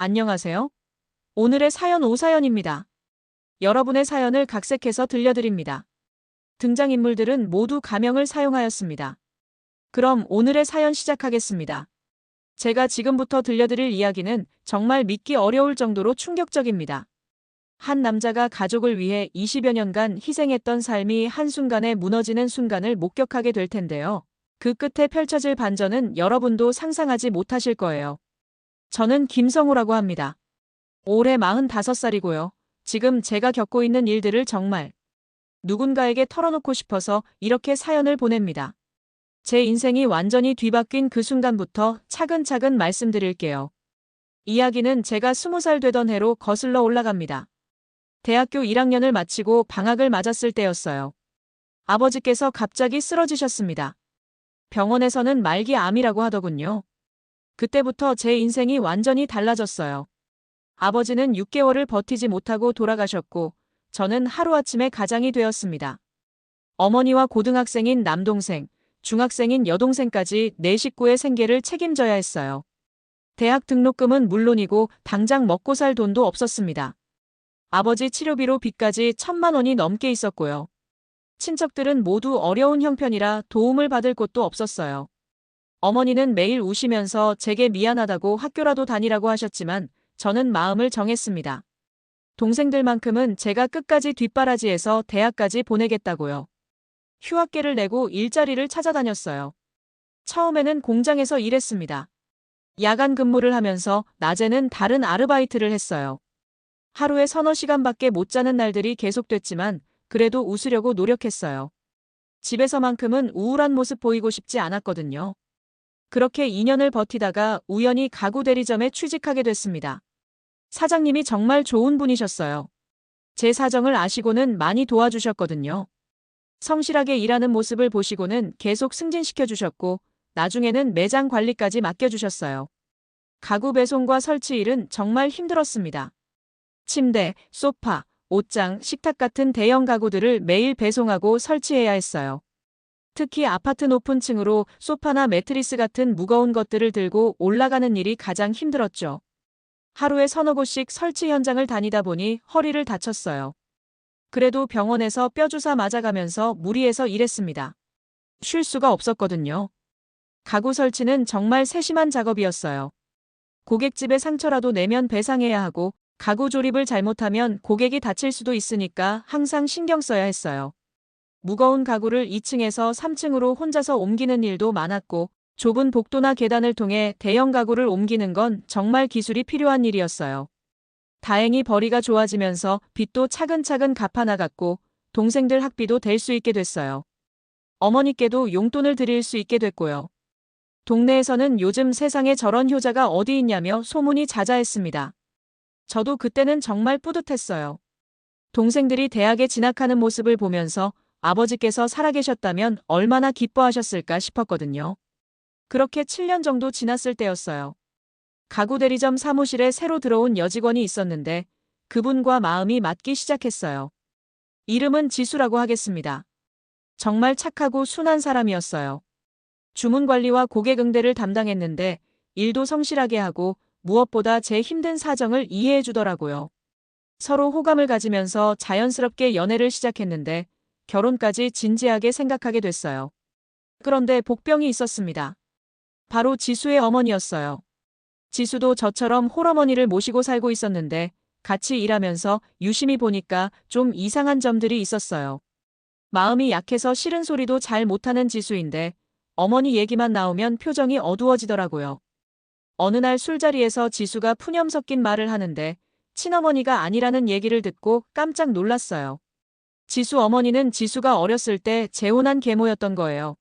안녕하세요. 오늘의 사연 오사연입니다. 여러분의 사연을 각색해서 들려드립니다. 등장인물들은 모두 가명을 사용하였습니다. 그럼 오늘의 사연 시작하겠습니다. 제가 지금부터 들려드릴 이야기는 정말 믿기 어려울 정도로 충격적입니다. 한 남자가 가족을 위해 20여 년간 희생했던 삶이 한순간에 무너지는 순간을 목격하게 될 텐데요. 그 끝에 펼쳐질 반전은 여러분도 상상하지 못하실 거예요. 저는 김성우라고 합니다. 올해 45살이고요. 지금 제가 겪고 있는 일들을 정말 누군가에게 털어놓고 싶어서 이렇게 사연을 보냅니다. 제 인생이 완전히 뒤바뀐 그 순간부터 차근차근 말씀드릴게요. 이야기는 제가 20살 되던 해로 거슬러 올라갑니다. 대학교 1학년을 마치고 방학을 맞았을 때였어요. 아버지께서 갑자기 쓰러지셨습니다. 병원에서는 말기 암이라고 하더군요. 그때부터 제 인생이 완전히 달라졌어요. 아버지는 6개월을 버티지 못하고 돌아가셨고, 저는 하루아침에 가장이 되었습니다. 어머니와 고등학생인 남동생, 중학생인 여동생까지 네 식구의 생계를 책임져야 했어요. 대학 등록금은 물론이고 당장 먹고 살 돈도 없었습니다. 아버지 치료비로 빚까지 1,000만 원이 넘게 있었고요. 친척들은 모두 어려운 형편이라 도움을 받을 곳도 없었어요. 어머니는 매일 우시면서 제게 미안하다고 학교라도 다니라고 하셨지만 저는 마음을 정했습니다. 동생들만큼은 제가 끝까지 뒷바라지해서 대학까지 보내겠다고요. 휴학계를 내고 일자리를 찾아다녔어요. 처음에는 공장에서 일했습니다. 야간 근무를 하면서 낮에는 다른 아르바이트를 했어요. 하루에 서너 시간밖에 못 자는 날들이 계속됐지만 그래도 웃으려고 노력했어요. 집에서만큼은 우울한 모습 보이고 싶지 않았거든요. 그렇게 2년을 버티다가 우연히 가구 대리점에 취직하게 됐습니다. 사장님이 정말 좋은 분이셨어요. 제 사정을 아시고는 많이 도와주셨거든요. 성실하게 일하는 모습을 보시고는 계속 승진시켜 주셨고, 나중에는 매장 관리까지 맡겨주셨어요. 가구 배송과 설치 일은 정말 힘들었습니다. 침대, 소파, 옷장, 식탁 같은 대형 가구들을 매일 배송하고 설치해야 했어요. 특히 아파트 높은 층으로 소파나 매트리스 같은 무거운 것들을 들고 올라가는 일이 가장 힘들었죠. 하루에 서너 곳씩 설치 현장을 다니다 보니 허리를 다쳤어요. 그래도 병원에서 뼈주사 맞아가면서 무리해서 일했습니다. 쉴 수가 없었거든요. 가구 설치는 정말 세심한 작업이었어요. 고객집에 상처라도 내면 배상해야 하고 가구 조립을 잘못하면 고객이 다칠 수도 있으니까 항상 신경 써야 했어요. 무거운 가구를 2층에서 3층으로 혼자서 옮기는 일도 많았고 좁은 복도나 계단을 통해 대형 가구를 옮기는 건 정말 기술이 필요한 일이었어요. 다행히 벌이가 좋아지면서 빚도 차근차근 갚아나갔고 동생들 학비도 댈 수 있게 됐어요. 어머니께도 용돈을 드릴 수 있게 됐고요. 동네에서는 요즘 세상에 저런 효자가 어디 있냐며 소문이 자자했습니다. 저도 그때는 정말 뿌듯했어요. 동생들이 대학에 진학하는 모습을 보면서 아버지께서 살아계셨다면 얼마나 기뻐하셨을까 싶었거든요. 그렇게 7년 정도 지났을 때였어요. 가구 대리점 사무실에 새로 들어온 여직원이 있었는데 그분과 마음이 맞기 시작했어요. 이름은 지수라고 하겠습니다. 정말 착하고 순한 사람이었어요. 주문 관리와 고객 응대를 담당했는데 일도 성실하게 하고 무엇보다 제 힘든 사정을 이해해 주더라고요. 서로 호감을 가지면서 자연스럽게 연애를 시작했는데 결혼까지 진지하게 생각하게 됐어요. 그런데 복병이 있었습니다. 바로 지수의 어머니였어요. 지수도 저처럼 홀어머니를 모시고 살고 있었는데 같이 일하면서 유심히 보니까 좀 이상한 점들이 있었어요. 마음이 약해서 싫은 소리도 잘 못하는 지수인데 어머니 얘기만 나오면 표정이 어두워지더라고요. 어느 날 술자리에서 지수가 푸념 섞인 말을 하는데 친어머니가 아니라는 얘기를 듣고 깜짝 놀랐어요. 지수 어머니는 지수가 어렸을 때 재혼한 계모였던 거예요.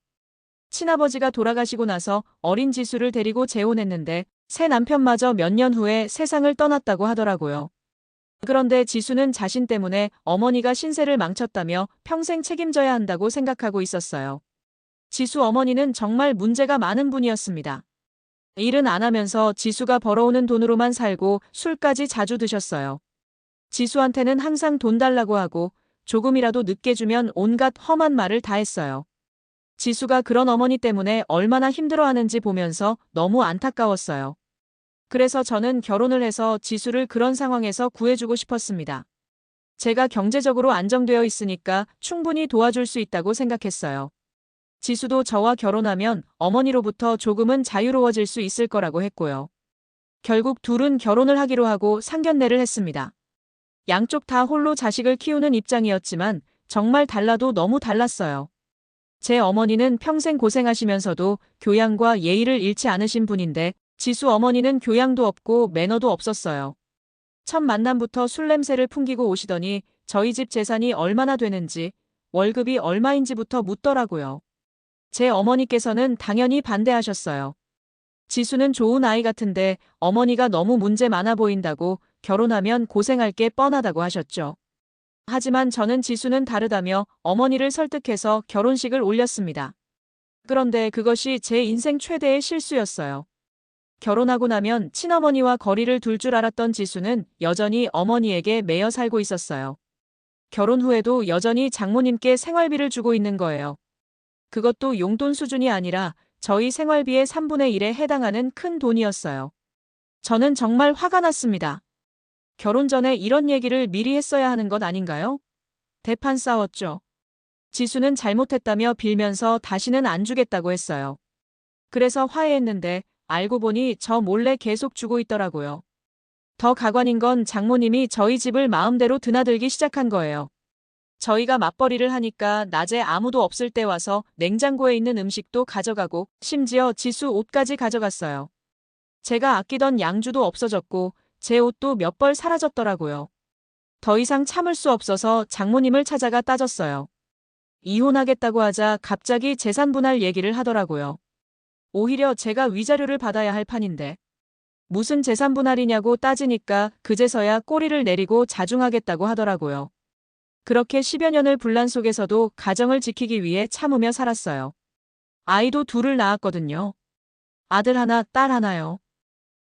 친아버지가 돌아가시고 나서 어린 지수를 데리고 재혼했는데 새 남편마저 몇 년 후에 세상을 떠났다고 하더라고요. 그런데 지수는 자신 때문에 어머니가 신세를 망쳤다며 평생 책임져야 한다고 생각하고 있었어요. 지수 어머니는 정말 문제가 많은 분이었습니다. 일은 안 하면서 지수가 벌어오는 돈으로만 살고 술까지 자주 드셨어요. 지수한테는 항상 돈 달라고 하고 조금이라도 늦게 주면 온갖 험한 말을 다 했어요. 지수가 그런 어머니 때문에 얼마나 힘들어하는지 보면서 너무 안타까웠어요. 그래서 저는 결혼을 해서 지수를 그런 상황에서 구해주고 싶었습니다. 제가 경제적으로 안정되어 있으니까 충분히 도와줄 수 있다고 생각했어요. 지수도 저와 결혼하면 어머니로부터 조금은 자유로워질 수 있을 거라고 했고요. 결국 둘은 결혼을 하기로 하고 상견례를 했습니다. 양쪽 다 홀로 자식을 키우는 입장이었지만 정말 달라도 너무 달랐어요. 제 어머니는 평생 고생하시면서도 교양과 예의를 잃지 않으신 분인데 지수 어머니는 교양도 없고 매너도 없었어요. 첫 만남부터 술 냄새를 풍기고 오시더니 저희 집 재산이 얼마나 되는지, 월급이 얼마인지부터 묻더라고요. 제 어머니께서는 당연히 반대하셨어요. 지수는 좋은 아이 같은데 어머니가 너무 문제 많아 보인다고 결혼하면 고생할 게 뻔하다고 하셨죠. 하지만 저는 지수는 다르다며 어머니를 설득해서 결혼식을 올렸습니다. 그런데 그것이 제 인생 최대의 실수였어요. 결혼하고 나면 친어머니와 거리를 둘 줄 알았던 지수는 여전히 어머니에게 매여 살고 있었어요. 결혼 후에도 여전히 장모님께 생활비를 주고 있는 거예요. 그것도 용돈 수준이 아니라 저희 생활비의 3분의 1에 해당하는 큰 돈이었어요. 저는 정말 화가 났습니다. 결혼 전에 이런 얘기를 미리 했어야 하는 것 아닌가요? 대판 싸웠죠. 지수는 잘못했다며 빌면서 다시는 안 주겠다고 했어요. 그래서 화해했는데 알고 보니 저 몰래 계속 주고 있더라고요. 더 가관인 건 장모님이 저희 집을 마음대로 드나들기 시작한 거예요. 저희가 맞벌이를 하니까 낮에 아무도 없을 때 와서 냉장고에 있는 음식도 가져가고 심지어 지수 옷까지 가져갔어요. 제가 아끼던 양주도 없어졌고 제 옷도 몇 벌 사라졌더라고요. 더 이상 참을 수 없어서 장모님을 찾아가 따졌어요. 이혼하겠다고 하자 갑자기 재산 분할 얘기를 하더라고요. 오히려 제가 위자료를 받아야 할 판인데 무슨 재산 분할이냐고 따지니까 그제서야 꼬리를 내리고 자중하겠다고 하더라고요. 그렇게 10여 년을 분란 속에서도 가정을 지키기 위해 참으며 살았어요. 아이도 둘을 낳았거든요. 아들 하나, 딸 하나요.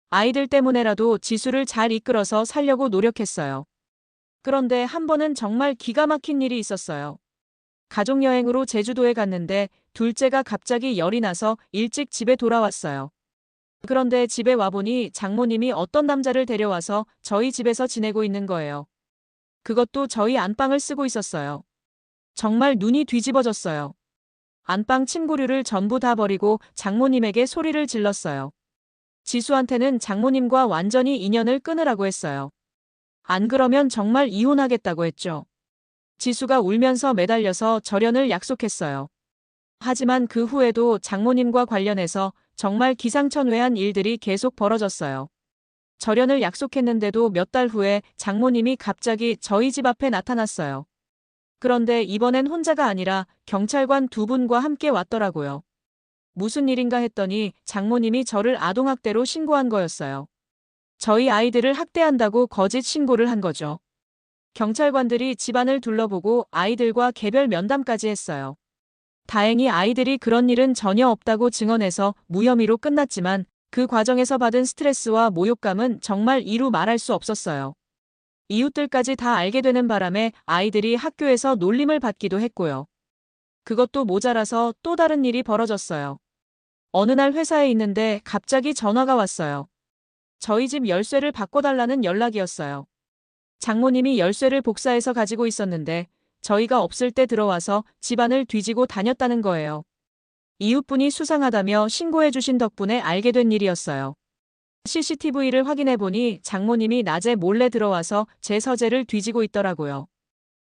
아이들 때문에라도 지수를 잘 이끌어서 살려고 노력했어요. 그런데 한 번은 정말 기가 막힌 일이 있었어요. 가족여행으로 제주도에 갔는데 둘째가 갑자기 열이 나서 일찍 집에 돌아왔어요. 그런데 집에 와보니 장모님이 어떤 남자를 데려와서 저희 집에서 지내고 있는 거예요. 그것도 저희 안방을 쓰고 있었어요. 정말 눈이 뒤집어졌어요. 안방 침구류를 전부 다 버리고 장모님에게 소리를 질렀어요. 지수한테는 장모님과 완전히 인연을 끊으라고 했어요. 안 그러면 정말 이혼하겠다고 했죠. 지수가 울면서 매달려서 절연을 약속했어요. 하지만 그 후에도 장모님과 관련해서 정말 기상천외한 일들이 계속 벌어졌어요. 절연을 약속했는데도 몇 달 후에 장모님이 갑자기 저희 집 앞에 나타났어요. 그런데 이번엔 혼자가 아니라 경찰관 두 분과 함께 왔더라고요. 무슨 일인가 했더니 장모님이 저를 아동학대로 신고한 거였어요. 저희 아이들을 학대한다고 거짓 신고를 한 거죠. 경찰관들이 집안을 둘러보고 아이들과 개별 면담까지 했어요. 다행히 아이들이 그런 일은 전혀 없다고 증언해서 무혐의로 끝났지만 그 과정에서 받은 스트레스와 모욕감은 정말 이루 말할 수 없었어요. 이웃들까지 다 알게 되는 바람에 아이들이 학교에서 놀림을 받기도 했고요. 그것도 모자라서 또 다른 일이 벌어졌어요. 어느 날 회사에 있는데 갑자기 전화가 왔어요. 저희 집 열쇠를 바꿔달라는 연락이었어요. 장모님이 열쇠를 복사해서 가지고 있었는데 저희가 없을 때 들어와서 집안을 뒤지고 다녔다는 거예요. 이웃분이 수상하다며 신고해 주신 덕분에 알게 된 일이었어요. CCTV를 확인해 보니 장모님이 낮에 몰래 들어와서 제 서재를 뒤지고 있더라고요.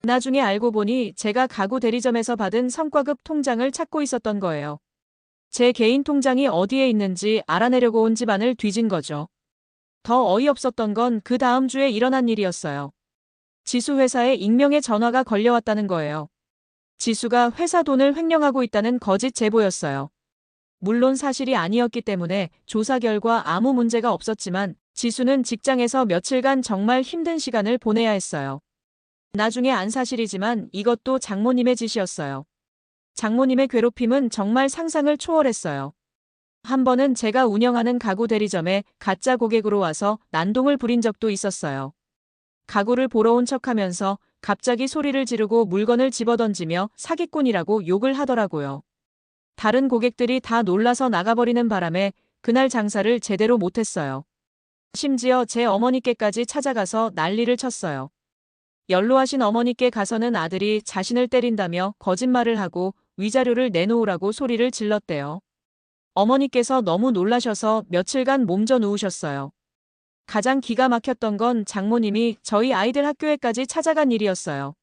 나중에 알고 보니 제가 가구 대리점에서 받은 성과급 통장을 찾고 있었던 거예요. 제 개인 통장이 어디에 있는지 알아내려고 온 집안을 뒤진 거죠. 더 어이없었던 건 그 다음 주에 일어난 일이었어요. 지수 회사에 익명의 전화가 걸려왔다는 거예요. 지수가 회사 돈을 횡령하고 있다는 거짓 제보였어요. 물론 사실이 아니었기 때문에 조사 결과 아무 문제가 없었지만 지수는 직장에서 며칠간 정말 힘든 시간을 보내야 했어요. 나중에 안 사실이지만 이것도 장모님의 짓이었어요. 장모님의 괴롭힘은 정말 상상을 초월했어요. 한 번은 제가 운영하는 가구 대리점에 가짜 고객으로 와서 난동을 부린 적도 있었어요. 가구를 보러 온 척하면서 갑자기 소리를 지르고 물건을 집어던지며 사기꾼이라고 욕을 하더라고요. 다른 고객들이 다 놀라서 나가버리는 바람에 그날 장사를 제대로 못했어요. 심지어 제 어머니께까지 찾아가서 난리를 쳤어요. 연로하신 어머니께 가서는 아들이 자신을 때린다며 거짓말을 하고 위자료를 내놓으라고 소리를 질렀대요. 어머니께서 너무 놀라셔서 며칠간 몸져 누우셨어요. 가장 기가 막혔던 건 장모님이 저희 아이들 학교에까지 찾아간 일이었어요.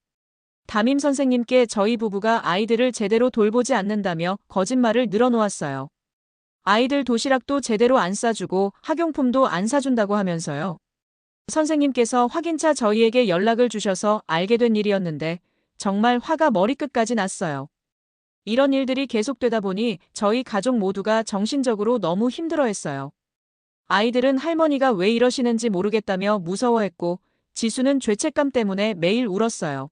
담임 선생님께 저희 부부가 아이들을 제대로 돌보지 않는다며 거짓말을 늘어놓았어요. 아이들 도시락도 제대로 안 싸주고 학용품도 안 사준다고 하면서요. 선생님께서 확인차 저희에게 연락을 주셔서 알게 된 일이었는데 정말 화가 머리끝까지 났어요. 이런 일들이 계속되다 보니 저희 가족 모두가 정신적으로 너무 힘들어했어요. 아이들은 할머니가 왜 이러시는지 모르겠다며 무서워했고 지수는 죄책감 때문에 매일 울었어요.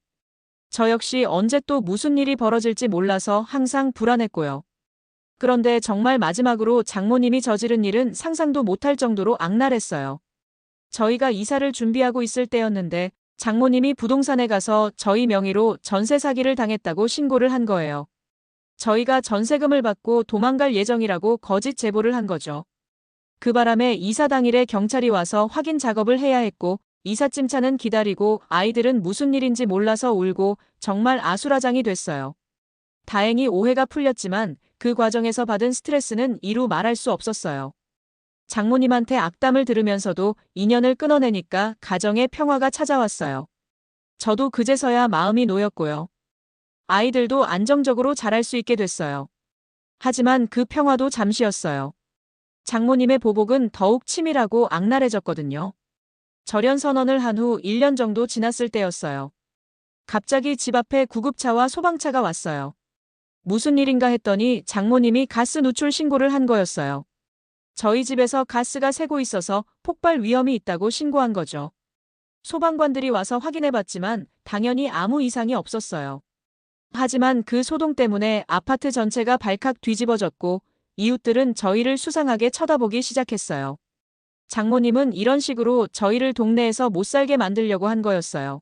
저 역시 언제 또 무슨 일이 벌어질지 몰라서 항상 불안했고요. 그런데 정말 마지막으로 장모님이 저지른 일은 상상도 못할 정도로 악랄했어요. 저희가 이사를 준비하고 있을 때였는데 장모님이 부동산에 가서 저희 명의로 전세 사기를 당했다고 신고를 한 거예요. 저희가 전세금을 받고 도망갈 예정이라고 거짓 제보를 한 거죠. 그 바람에 이사 당일에 경찰이 와서 확인 작업을 해야 했고 이삿짐차는 기다리고 아이들은 무슨 일인지 몰라서 울고 정말 아수라장이 됐어요. 다행히 오해가 풀렸지만 그 과정에서 받은 스트레스는 이루 말할 수 없었어요. 장모님한테 악담을 들으면서도 인연을 끊어내니까 가정에 평화가 찾아왔어요. 저도 그제서야 마음이 놓였고요. 아이들도 안정적으로 자랄 수 있게 됐어요. 하지만 그 평화도 잠시였어요. 장모님의 보복은 더욱 치밀하고 악랄해졌거든요. 절연 선언을 한 후 1년 정도 지났을 때였어요. 갑자기 집 앞에 구급차와 소방차가 왔어요. 무슨 일인가 했더니 장모님이 가스 누출 신고를 한 거였어요. 저희 집에서 가스가 새고 있어서 폭발 위험이 있다고 신고한 거죠. 소방관들이 와서 확인해봤지만 당연히 아무 이상이 없었어요. 하지만 그 소동 때문에 아파트 전체가 발칵 뒤집어졌고 이웃들은 저희를 수상하게 쳐다보기 시작했어요. 장모님은 이런 식으로 저희를 동네에서 못 살게 만들려고 한 거였어요.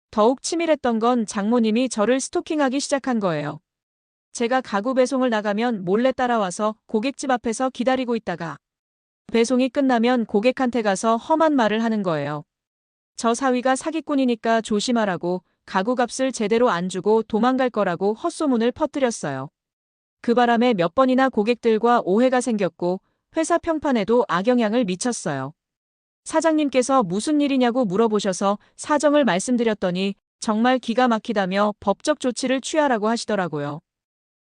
더욱 치밀했던 건 장모님이 저를 스토킹하기 시작한 거예요. 제가 가구 배송을 나가면 몰래 따라와서 고깃집 앞에서 기다리고 있다가 배송이 끝나면 고객한테 가서 험한 말을 하는 거예요. 저 사위가 사기꾼이니까 조심하라고 가구 값을 제대로 안 주고 도망갈 거라고 헛소문을 퍼뜨렸어요. 그 바람에 몇 번이나 고객들과 오해가 생겼고 회사 평판에도 악영향을 미쳤어요. 사장님께서 무슨 일이냐고 물어보셔서 사정을 말씀드렸더니 정말 기가 막히다며 법적 조치를 취하라고 하시더라고요.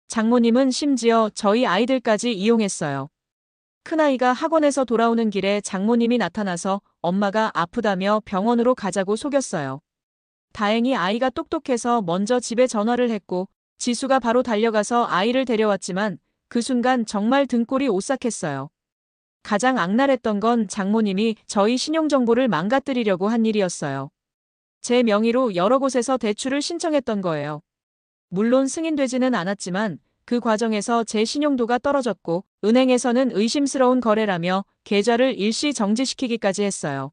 장모님은 심지어 저희 아이들까지 이용했어요. 큰아이가 학원에서 돌아오는 길에 장모님이 나타나서 엄마가 아프다며 병원으로 가자고 속였어요. 다행히 아이가 똑똑해서 먼저 집에 전화를 했고 지수가 바로 달려가서 아이를 데려왔지만 그 순간 정말 등골이 오싹했어요. 가장 악랄했던 건 장모님이 저희 신용정보를 망가뜨리려고 한 일이었어요. 제 명의로 여러 곳에서 대출을 신청했던 거예요. 물론 승인되지는 않았지만 그 과정에서 제 신용도가 떨어졌고 은행에서는 의심스러운 거래라며 계좌를 일시 정지시키기까지 했어요.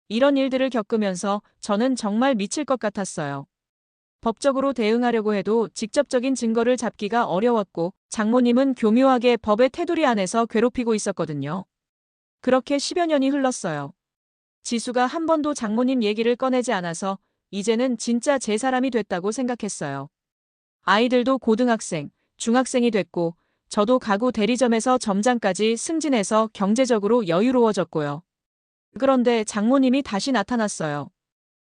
이런 일들을 겪으면서 저는 정말 미칠 것 같았어요. 법적으로 대응하려고 해도 직접적인 증거를 잡기가 어려웠고 장모님은 교묘하게 법의 테두리 안에서 괴롭히고 있었거든요. 그렇게 10여 년이 흘렀어요. 지수가 한 번도 장모님 얘기를 꺼내지 않아서 이제는 진짜 제 사람이 됐다고 생각했어요. 아이들도 고등학생, 중학생이 됐고 저도 가구 대리점에서 점장까지 승진해서 경제적으로 여유로워졌고요. 그런데 장모님이 다시 나타났어요.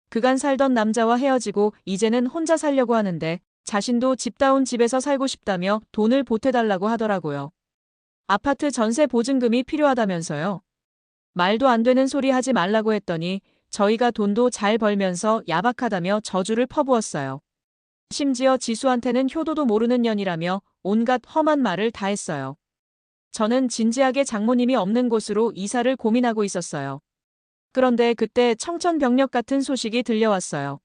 그간 살던 남자와 헤어지고 이제는 혼자 살려고 하는데 자신도 집다운 집에서 살고 싶다며 돈을 보태달라고 하더라고요. 아파트 전세 보증금이 필요하다면서요. 말도 안 되는 소리 하지 말라고 했더니 저희가 돈도 잘 벌면서 야박하다며 저주를 퍼부었어요. 심지어 지수한테는 효도도 모르는 년이라며 온갖 험한 말을 다 했어요. 저는 진지하게 장모님이 없는 곳으로 이사를 고민하고 있었어요. 그런데 그때 청천벽력 같은 소식이 들려왔어요.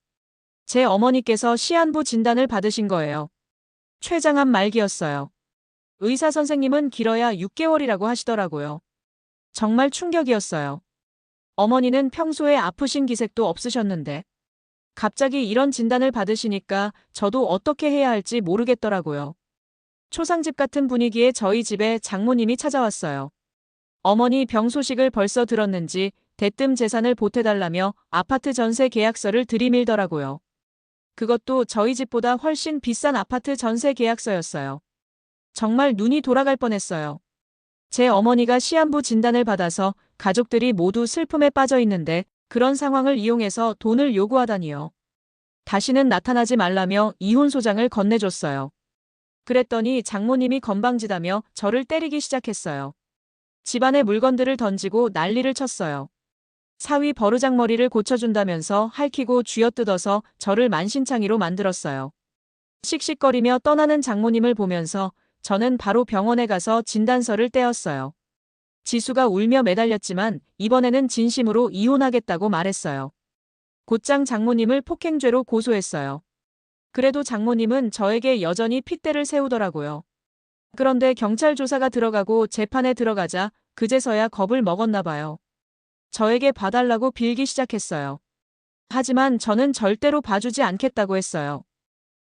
제 어머니께서 시한부 진단을 받으신 거예요. 췌장암 말기였어요. 의사 선생님은 길어야 6개월이라고 하시더라고요. 정말 충격이었어요. 어머니는 평소에 아프신 기색도 없으셨는데 갑자기 이런 진단을 받으시니까 저도 어떻게 해야 할지 모르겠더라고요. 초상집 같은 분위기에 저희 집에 장모님이 찾아왔어요. 어머니 병 소식을 벌써 들었는지 대뜸 재산을 보태달라며 아파트 전세 계약서를 들이밀더라고요. 그것도 저희 집보다 훨씬 비싼 아파트 전세 계약서였어요. 정말 눈이 돌아갈 뻔했어요. 제 어머니가 시한부 진단을 받아서 가족들이 모두 슬픔에 빠져 있는데 그런 상황을 이용해서 돈을 요구하다니요. 다시는 나타나지 말라며 이혼 소장을 건네줬어요. 그랬더니 장모님이 건방지다며 저를 때리기 시작했어요. 집안의 물건들을 던지고 난리를 쳤어요. 사위 버르장머리를 고쳐준다면서 핥히고 쥐어뜯어서 저를 만신창이로 만들었어요. 씩씩거리며 떠나는 장모님을 보면서 저는 바로 병원에 가서 진단서를 떼었어요. 지수가 울며 매달렸지만 이번에는 진심으로 이혼하겠다고 말했어요. 곧장 장모님을 폭행죄로 고소했어요. 그래도 장모님은 저에게 여전히 핏대를 세우더라고요. 그런데 경찰 조사가 들어가고 재판에 들어가자 그제서야 겁을 먹었나 봐요. 저에게 봐달라고 빌기 시작했어요. 하지만 저는 절대로 봐주지 않겠다고 했어요.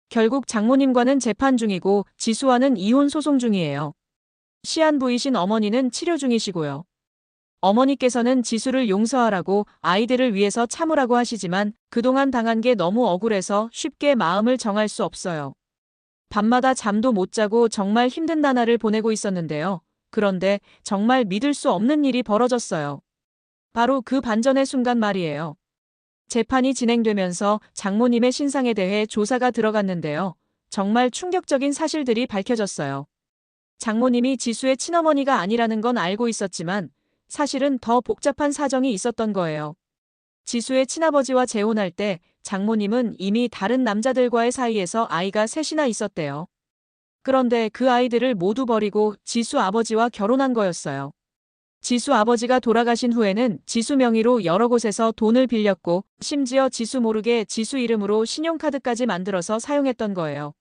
결국 장모님과는 재판 중이고 지수와는 이혼 소송 중이에요. 시한부이신 어머니는 치료 중이시고요. 어머니께서는 지수를 용서하라고 아이들을 위해서 참으라고 하시지만 그동안 당한 게 너무 억울해서 쉽게 마음을 정할 수 없어요. 밤마다 잠도 못 자고 정말 힘든 나날을 보내고 있었는데요. 그런데 정말 믿을 수 없는 일이 벌어졌어요. 바로 그 반전의 순간 말이에요. 재판이 진행되면서 장모님의 신상에 대해 조사가 들어갔는데요. 정말 충격적인 사실들이 밝혀졌어요. 장모님이 지수의 친어머니가 아니라는 건 알고 있었지만 사실은 더 복잡한 사정이 있었던 거예요. 지수의 친아버지와 재혼할 때 장모님은 이미 다른 남자들과의 사이에서 아이가 셋이나 있었대요. 그런데 그 아이들을 모두 버리고 지수 아버지와 결혼한 거였어요. 지수 아버지가 돌아가신 후에는 지수 명의로 여러 곳에서 돈을 빌렸고 심지어 지수 모르게 지수 이름으로 신용카드까지 만들어서 사용했던 거예요.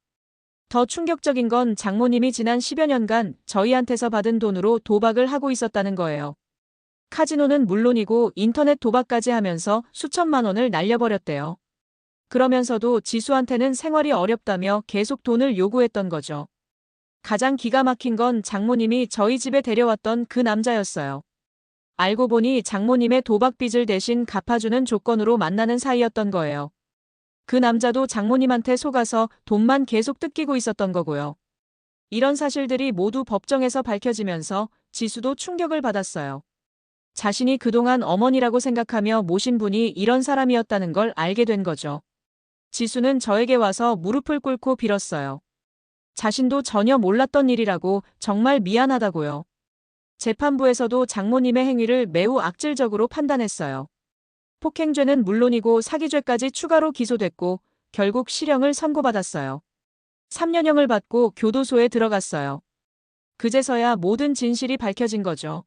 더 충격적인 건 장모님이 지난 10여 년간 저희한테서 받은 돈으로 도박을 하고 있었다는 거예요. 카지노는 물론이고 인터넷 도박까지 하면서 수천만 원을 날려버렸대요. 그러면서도 지수한테는 생활이 어렵다며 계속 돈을 요구했던 거죠. 가장 기가 막힌 건 장모님이 저희 집에 데려왔던 그 남자였어요. 알고 보니 장모님의 도박 빚을 대신 갚아주는 조건으로 만나는 사이였던 거예요. 그 남자도 장모님한테 속아서 돈만 계속 뜯기고 있었던 거고요. 이런 사실들이 모두 법정에서 밝혀지면서 지수도 충격을 받았어요. 자신이 그동안 어머니라고 생각하며 모신 분이 이런 사람이었다는 걸 알게 된 거죠. 지수는 저에게 와서 무릎을 꿇고 빌었어요. 자신도 전혀 몰랐던 일이라고 정말 미안하다고요. 재판부에서도 장모님의 행위를 매우 악질적으로 판단했어요. 폭행죄는 물론이고 사기죄까지 추가로 기소됐고 결국 실형을 선고받았어요. 3년형을 받고 교도소에 들어갔어요. 그제서야 모든 진실이 밝혀진 거죠.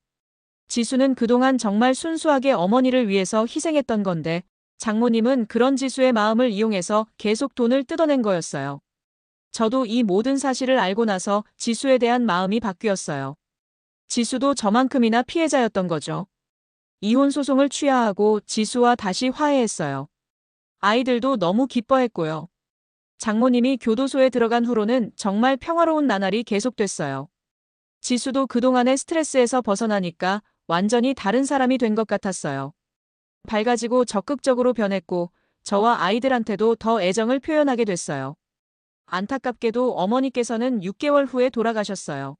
지수는 그동안 정말 순수하게 어머니를 위해서 희생했던 건데 장모님은 그런 지수의 마음을 이용해서 계속 돈을 뜯어낸 거였어요. 저도 이 모든 사실을 알고 나서 지수에 대한 마음이 바뀌었어요. 지수도 저만큼이나 피해자였던 거죠. 이혼 소송을 취하하고 지수와 다시 화해했어요. 아이들도 너무 기뻐했고요. 장모님이 교도소에 들어간 후로는 정말 평화로운 나날이 계속됐어요. 지수도 그동안의 스트레스에서 벗어나니까 완전히 다른 사람이 된 것 같았어요. 밝아지고 적극적으로 변했고 저와 아이들한테도 더 애정을 표현하게 됐어요. 안타깝게도 어머니께서는 6개월 후에 돌아가셨어요.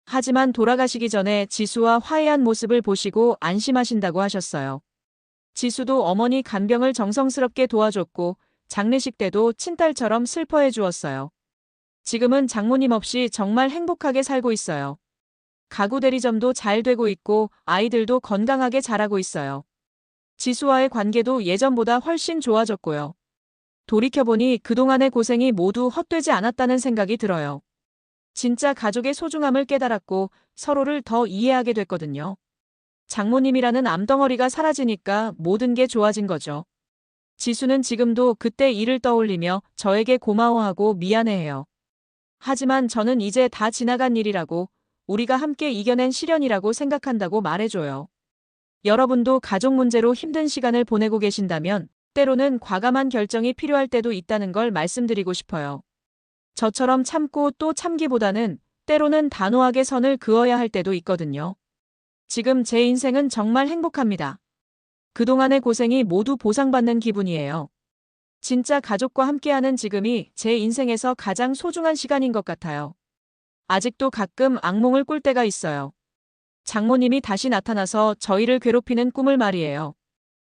하지만 돌아가시기 전에 지수와 화해한 모습을 보시고 안심하신다고 하셨어요. 지수도 어머니 간병을 정성스럽게 도와줬고 장례식 때도 친딸처럼 슬퍼해 주었어요. 지금은 장모님 없이 정말 행복하게 살고 있어요. 가구 대리점도 잘 되고 있고 아이들도 건강하게 자라고 있어요. 지수와의 관계도 예전보다 훨씬 좋아졌고요. 돌이켜보니 그동안의 고생이 모두 헛되지 않았다는 생각이 들어요. 진짜 가족의 소중함을 깨달았고 서로를 더 이해하게 됐거든요. 장모님이라는 암덩어리가 사라지니까 모든 게 좋아진 거죠. 지수는 지금도 그때 일을 떠올리며 저에게 고마워하고 미안해해요. 하지만 저는 이제 다 지나간 일이라고 우리가 함께 이겨낸 시련이라고 생각한다고 말해줘요. 여러분도 가족 문제로 힘든 시간을 보내고 계신다면 때로는 과감한 결정이 필요할 때도 있다는 걸 말씀드리고 싶어요. 저처럼 참고 또 참기보다는 때로는 단호하게 선을 그어야 할 때도 있거든요. 지금 제 인생은 정말 행복합니다. 그동안의 고생이 모두 보상받는 기분이에요. 진짜 가족과 함께하는 지금이 제 인생에서 가장 소중한 시간인 것 같아요. 아직도 가끔 악몽을 꿀 때가 있어요. 장모님이 다시 나타나서 저희를 괴롭히는 꿈을 말이에요.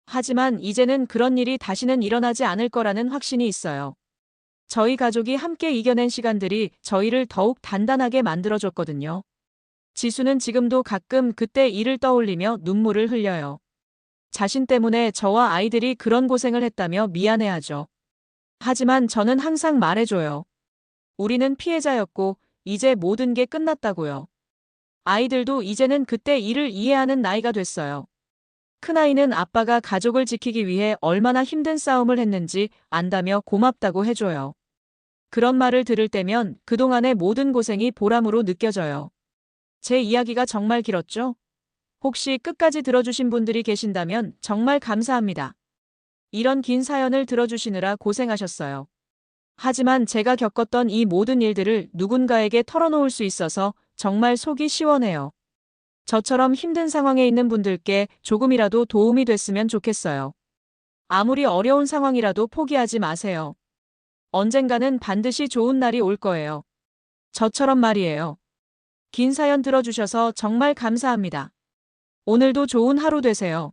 하지만 이제는 그런 일이 다시는 일어나지 않을 거라는 확신이 있어요. 저희 가족이 함께 이겨낸 시간들이 저희를 더욱 단단하게 만들어줬거든요. 지수는 지금도 가끔 그때 일을 떠올리며 눈물을 흘려요. 자신 때문에 저와 아이들이 그런 고생을 했다며 미안해하죠. 하지만 저는 항상 말해줘요. 우리는 피해자였고 이제 모든 게 끝났다고요. 아이들도 이제는 그때 일을 이해하는 나이가 됐어요. 큰아이는 아빠가 가족을 지키기 위해 얼마나 힘든 싸움을 했는지 안다며 고맙다고 해줘요. 그런 말을 들을 때면 그동안의 모든 고생이 보람으로 느껴져요. 제 이야기가 정말 길었죠? 혹시 끝까지 들어주신 분들이 계신다면 정말 감사합니다. 이런 긴 사연을 들어주시느라 고생하셨어요. 하지만 제가 겪었던 이 모든 일들을 누군가에게 털어놓을 수 있어서 정말 속이 시원해요. 저처럼 힘든 상황에 있는 분들께 조금이라도 도움이 됐으면 좋겠어요. 아무리 어려운 상황이라도 포기하지 마세요. 언젠가는 반드시 좋은 날이 올 거예요. 저처럼 말이에요. 긴 사연 들어주셔서 정말 감사합니다. 오늘도 좋은 하루 되세요.